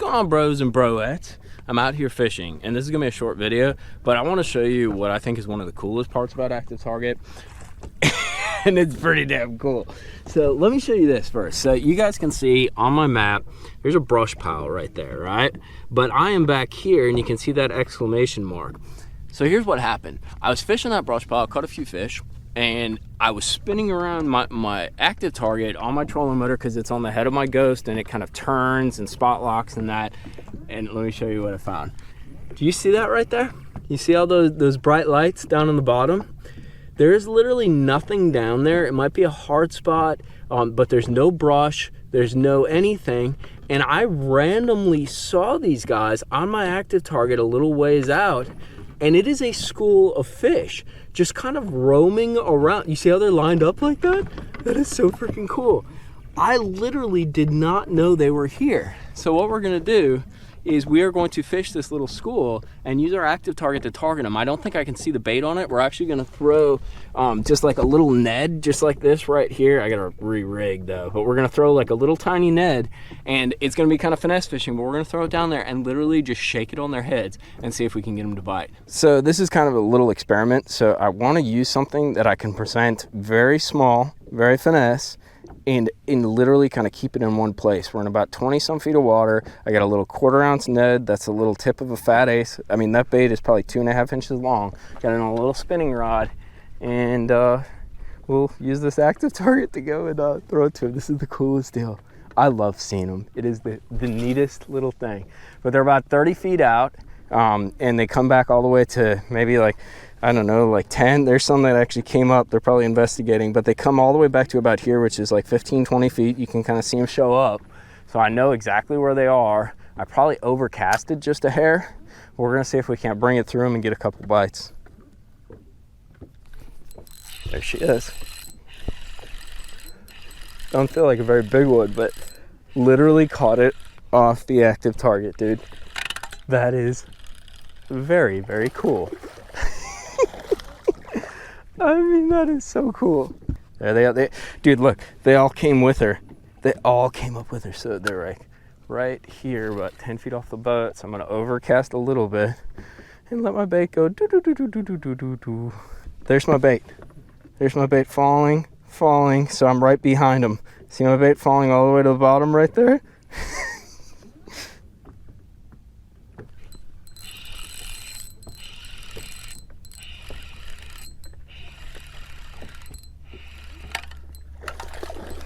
going on, bros and broettes? I'm out here fishing, and this is gonna be a short video, but I want to show you what I think is one of the coolest parts about Active Target. And it's pretty damn cool. So let me show you this first. So you guys can see on my map, there's a brush pile right there, right? But I am back here, and you can see that exclamation mark. So here's what happened. I was fishing that brush pile, caught a few fish, and I was spinning around my Active Target on my trolling motor because it's on the head of my Ghost, and it kind of turns and spot locks and that. And let me show you what I found. Do you see that right there? You see all those bright lights down on the bottom? There's literally nothing down there. It might be a hard spot, but there's no brush, there's no anything. And I randomly saw these guys on my Active Target a little ways out, and it is a school of fish just kind of roaming around. You see how they're lined up like that? That is so freaking cool. I literally did not know they were here. So what we're gonna do is we are going to fish this little school and use our Active Target to target them. I don't think I can see the bait on it. We're actually gonna throw just like a little Ned, just like this right here. I gotta re-rig though, but we're gonna throw like a little tiny Ned, and it's gonna be kind of finesse fishing, but we're gonna throw it down there and literally just shake it on their heads and see if we can get them to bite. So this is kind of a little experiment. So I wanna use something that I can present very small, very finesse, and literally kind of keep it in one place. We're in about 20 some feet of water. I got a little 1/4 ounce Ned. That's a little tip of a fat ace. I mean, that bait is probably 2.5 inches long. Got it on a little spinning rod, and we'll use this Active Target to go and throw it to him. This is the coolest deal. I love seeing them. It is the neatest little thing. But they're about 30 feet out, and they come back all the way to maybe like, I don't know, like 10. There's some that actually came up. They're probably investigating, but they come all the way back to about here, which is like 15, 20 feet. You can kind of see them show up. So I know exactly where they are. I probably overcasted just a hair. We're gonna see if we can't bring it through them and get a couple bites. There she is. Don't feel like a very big one, but literally caught it off the Active Target, dude. That is very, very cool. I mean, that is so cool. There they are. Dude, look, they all came with her. They all came up with her. So they're like right here, about 10 feet off the boat. So I'm gonna overcast a little bit and let my bait go do do do do do do do do do. There's my bait. There's my bait falling. So I'm right behind them. See my bait falling all the way to the bottom right there?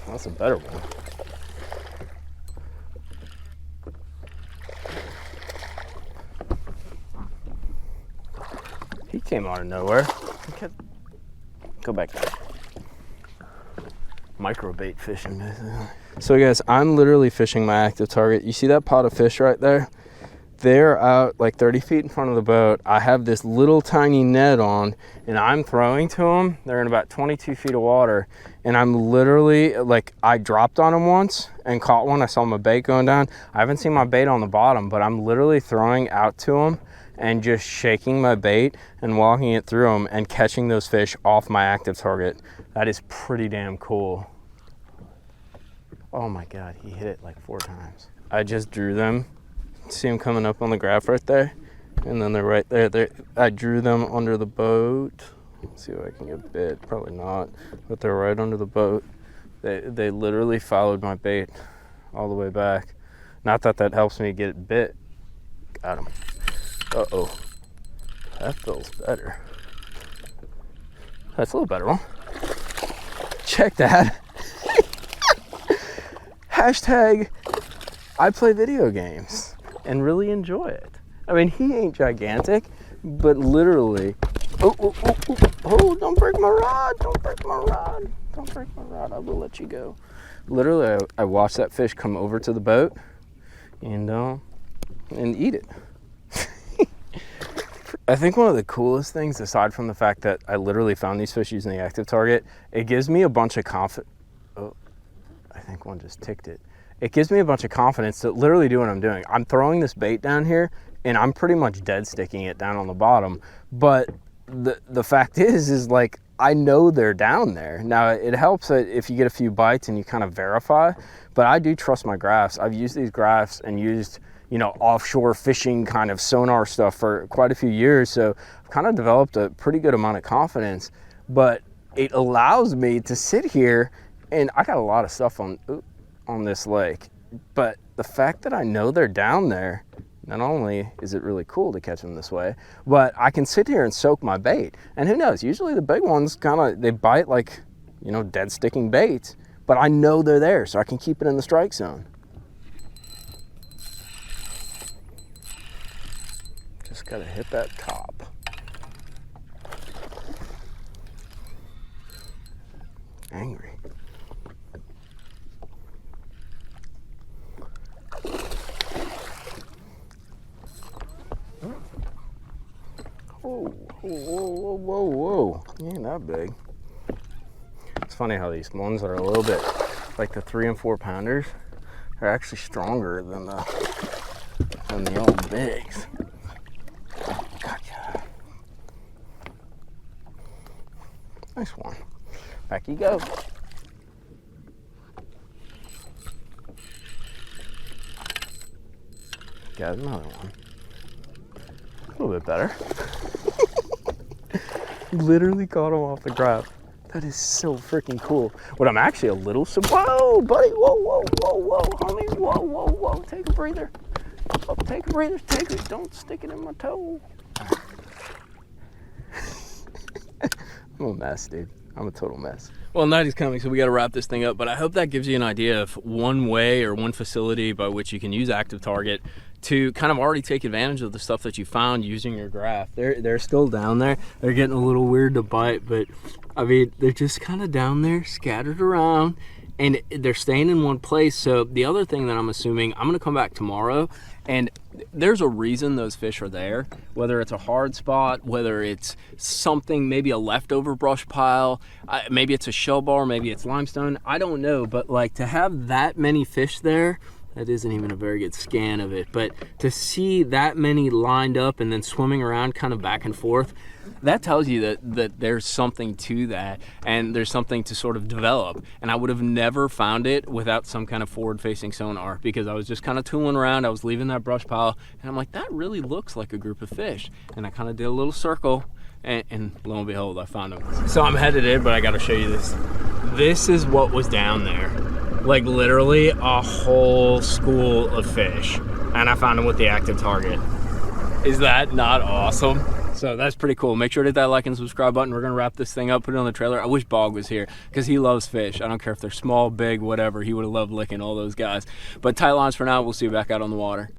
That's a better one. He came out of nowhere. Go back there. Micro bait fishing. So guys, I'm literally fishing my Active Target. You see that pot of fish right there? They're out like 30 feet in front of the boat. I have this little tiny Ned on, and I'm throwing to them. They're in about 22 feet of water, and I'm literally like, I dropped on them once and caught one. I saw my bait going down. I haven't seen my bait on the bottom, but I'm literally throwing out to them and just shaking my bait and walking it through them and catching those fish off my Active Target. That is pretty damn cool. Oh my God, he hit it like 4 times. I just drew them. See them coming up on the graph right there, and then they're right there. I drew them under the boat. Let's see if I can get bit. Probably not, but they're right under the boat. They literally followed my bait all the way back. Not that that helps me get bit. Got him. Uh-oh. That feels better. That's a little better one. Check that. Hashtag I play video games and really enjoy it. I mean, he ain't gigantic, but literally, oh, don't break my rod, don't break my rod, don't break my rod, I will let you go. Literally, I watched that fish come over to the boat and eat it. I think one of the coolest things, aside from the fact that I literally found these fish using the Active Target, it gives me a bunch of confidence. Oh, I think one just ticked it. It gives me a bunch of confidence to literally do what I'm doing. I'm throwing this bait down here, and I'm pretty much dead sticking it down on the bottom. But the fact is like, I know they're down there. Now, it helps that if you get a few bites and you kind of verify, but I do trust my graphs. I've used these graphs and used, you know, offshore fishing kind of sonar stuff for quite a few years. So I've kind of developed a pretty good amount of confidence, but it allows me to sit here, and I got a lot of stuff on this lake, but the fact that I know they're down there, not only is it really cool to catch them this way, but I can sit here and soak my bait. And who knows, usually the big ones they bite like, you know, dead sticking baits, but I know they're there, so I can keep it in the strike zone. Just gotta hit that top. Angry. Whoa, whoa, whoa, whoa, whoa. He ain't that big. It's funny how these ones that are a little bit like the 3 and 4 pounders are actually stronger than the old bigs. Gotcha. Nice one. Back you go. Got another one. A little bit better. Literally caught him off the graph. That is so freaking cool. What I'm actually a little whoa, buddy, whoa, whoa, whoa, whoa, homie, whoa, whoa, whoa, take a breather. Oh, take a breather, take it, don't stick it in my toe. I'm a mess, dude. I'm a total mess. Well, night is coming, so we got to wrap this thing up, but I hope that gives you an idea of one way or one facility by which you can use Active Target to kind of already take advantage of the stuff that you found using your graph. They're still down there. They're getting a little weird to bite, but I mean, they're just kind of down there, scattered around, and they're staying in one place. So the other thing that I'm assuming, I'm gonna come back tomorrow, and there's a reason those fish are there, whether it's a hard spot, whether it's something, maybe a leftover brush pile, maybe it's a shell bar, maybe it's limestone, I don't know, but like to have that many fish there, that isn't even a very good scan of it, but to see that many lined up and then swimming around kind of back and forth, that tells you that there's something to that, and there's something to sort of develop. And I would have never found it without some kind of forward-facing sonar, because I was just kind of tooling around. I was leaving that brush pile, and I'm like, that really looks like a group of fish. And I kind of did a little circle, and lo and behold, I found them. So I'm headed in, but I got to show you this. This is what was down there. Like literally a whole school of fish, and I found them with the Active Target. Is that not awesome? So that's pretty cool. Make sure to hit that like and subscribe button. We're gonna wrap this thing up, put it on the trailer. I wish Bog was here because he loves fish. I don't care if they're small, big, whatever. He would have loved licking all those guys. But tight lines for now. We'll see you back out on the water.